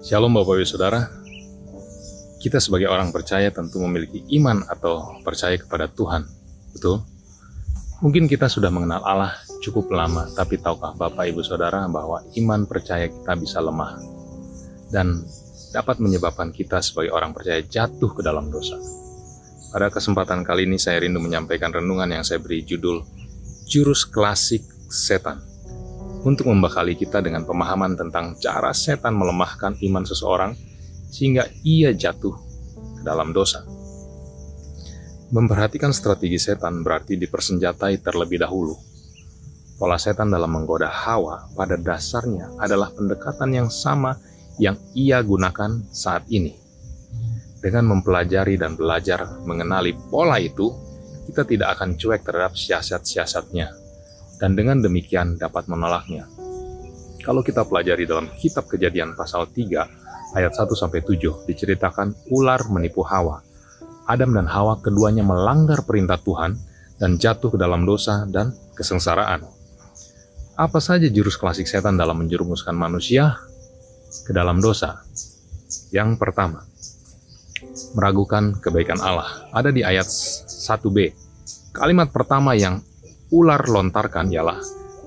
Shalom Bapak Ibu Saudara. Kita sebagai orang percaya tentu memiliki iman atau percaya kepada Tuhan. Betul? Mungkin kita sudah mengenal Allah cukup lama, tapi tahukah Bapak Ibu Saudara bahwa iman percaya kita bisa lemah dan dapat menyebabkan kita sebagai orang percaya jatuh ke dalam dosa. Pada kesempatan kali ini saya rindu menyampaikan renungan yang saya beri judul Jurus Klasik Setan, untuk membekali kita dengan pemahaman tentang cara setan melemahkan iman seseorang sehingga ia jatuh ke dalam dosa. Memperhatikan strategi setan berarti dipersenjatai terlebih dahulu. Pola setan dalam menggoda Hawa pada dasarnya adalah pendekatan yang sama yang ia gunakan saat ini. Dengan mempelajari dan belajar mengenali pola itu, kita tidak akan cuek terhadap siasat-siasatnya, dan dengan demikian dapat menolaknya. Kalau kita pelajari dalam kitab Kejadian pasal 3 ayat 1-7 diceritakan ular menipu Hawa. Adam dan Hawa keduanya melanggar perintah Tuhan dan jatuh ke dalam dosa dan kesengsaraan. Apa saja jurus klasik setan dalam menjerumuskan manusia ke dalam dosa? Yang pertama, meragukan kebaikan Allah. Ada di ayat 1b. Kalimat pertama yang ular lontarkan ialah,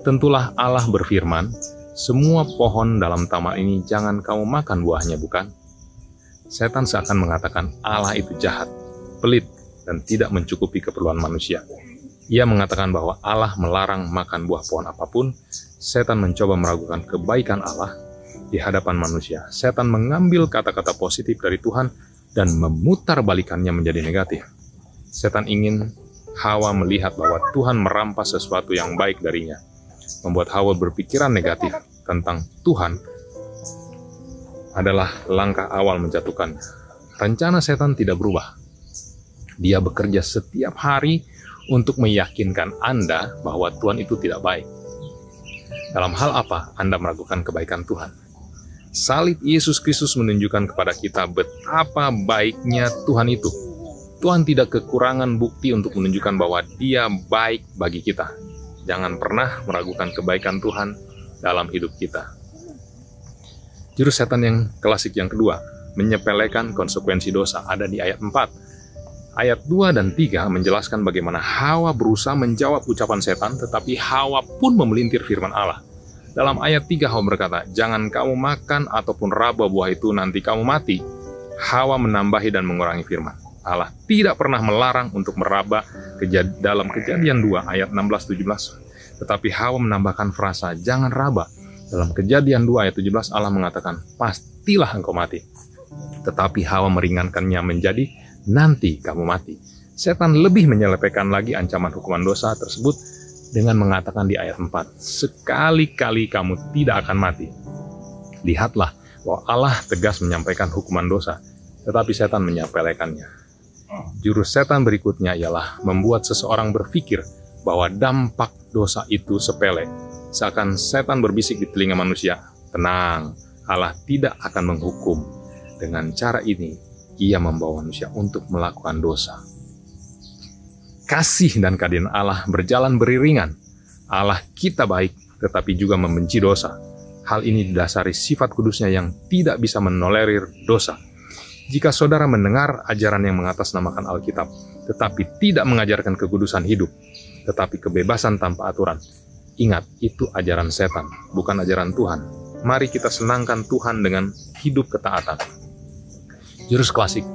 tentulah Allah berfirman, semua pohon dalam taman ini jangan kamu makan buahnya, bukan? Setan seakan mengatakan Allah itu jahat, pelit, dan tidak mencukupi keperluan manusia. Ia mengatakan bahwa Allah melarang makan buah pohon apapun. Setan mencoba meragukan kebaikan Allah di hadapan manusia. Setan mengambil kata-kata positif dari Tuhan dan memutarbalikannya menjadi negatif. Setan ingin Hawa melihat bahwa Tuhan merampas sesuatu yang baik darinya, membuat Hawa berpikiran negatif tentang Tuhan adalah langkah awal menjatuhkan. Rencana setan tidak berubah. Dia bekerja setiap hari untuk meyakinkan Anda bahwa Tuhan itu tidak baik. Dalam hal apa Anda meragukan kebaikan Tuhan? Salib Yesus Kristus menunjukkan kepada kita betapa baiknya Tuhan itu. Tuhan tidak kekurangan bukti untuk menunjukkan bahwa Dia baik bagi kita. Jangan pernah meragukan kebaikan Tuhan dalam hidup kita. Jurus setan yang klasik yang kedua, menyepelekan konsekuensi dosa, ada di ayat 4. Ayat 2 dan 3 menjelaskan bagaimana Hawa berusaha menjawab ucapan setan, tetapi Hawa pun memelintir firman Allah. Dalam ayat 3 Hawa berkata, jangan kamu makan ataupun raba buah itu, nanti kamu mati. Hawa menambahi dan mengurangi firman Allah tidak pernah melarang untuk meraba dalam Kejadian 2 ayat 16-17. Tetapi Hawa menambahkan frasa jangan raba. Dalam Kejadian 2 ayat 17 Allah mengatakan pastilah engkau mati. Tetapi Hawa meringankannya menjadi nanti kamu mati. Setan lebih menyelepehkan lagi ancaman hukuman dosa tersebut dengan mengatakan di ayat 4, sekali-kali kamu tidak akan mati. Lihatlah bahwa Allah tegas menyampaikan hukuman dosa, tetapi setan menyepelekannya. Jurus setan berikutnya ialah membuat seseorang berpikir bahwa dampak dosa itu sepele. Seakan setan berbisik di telinga manusia, tenang, Allah tidak akan menghukum. Dengan cara ini, ia membawa manusia untuk melakukan dosa. Kasih dan keadilan Allah berjalan beriringan. Allah kita baik, tetapi juga membenci dosa. Hal ini didasari sifat kudusnya yang tidak bisa menolerir dosa. Jika saudara mendengar ajaran yang mengatasnamakan Alkitab, tetapi tidak mengajarkan kekudusan hidup, tetapi kebebasan tanpa aturan, ingat, itu ajaran setan, bukan ajaran Tuhan. Mari kita senangkan Tuhan dengan hidup ketaatan. Jurus klasik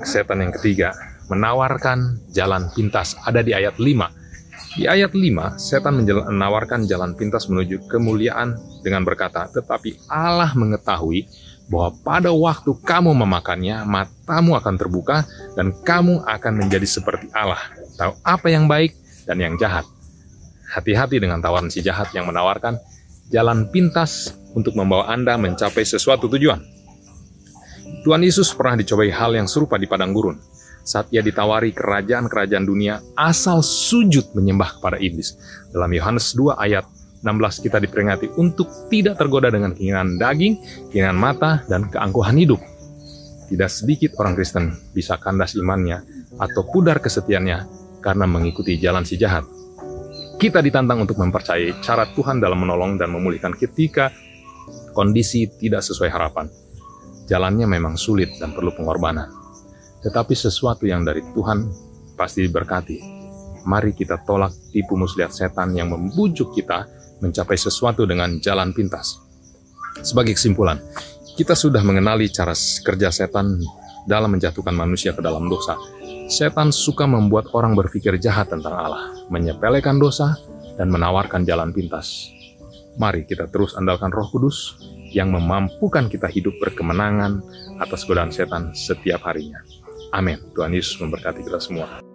setan yang ketiga, menawarkan jalan pintas, ada di ayat 5. Di ayat 5, setan menawarkan jalan pintas menuju kemuliaan dengan berkata, tetapi Allah mengetahui bahwa pada waktu kamu memakannya, matamu akan terbuka dan kamu akan menjadi seperti Allah, tahu apa yang baik dan yang jahat. Hati-hati dengan tawaran si jahat yang menawarkan jalan pintas untuk membawa Anda mencapai sesuatu tujuan. Tuhan Yesus pernah dicobai hal yang serupa di padang gurun, saat ia ditawari kerajaan-kerajaan dunia asal sujud menyembah kepada iblis. Dalam Yohanes 2 ayat 16 kita diperingati untuk tidak tergoda dengan keinginan daging, keinginan mata, dan keangkuhan hidup. Tidak sedikit orang Kristen bisa kandas imannya atau pudar kesetiaannya karena mengikuti jalan si jahat. Kita ditantang untuk mempercayai cara Tuhan dalam menolong dan memulihkan ketika kondisi tidak sesuai harapan. Jalannya memang sulit dan perlu pengorbanan. Tetapi sesuatu yang dari Tuhan pasti diberkati. Mari kita tolak tipu muslihat setan yang membujuk kita mencapai sesuatu dengan jalan pintas. Sebagai kesimpulan, kita sudah mengenali cara kerja setan dalam menjatuhkan manusia ke dalam dosa. Setan suka membuat orang berpikir jahat tentang Allah, menyepelekan dosa, dan menawarkan jalan pintas. Mari kita terus andalkan Roh Kudus yang memampukan kita hidup berkemenangan atas godaan setan setiap harinya. Amin. Tuhan Yesus memberkati kita semua.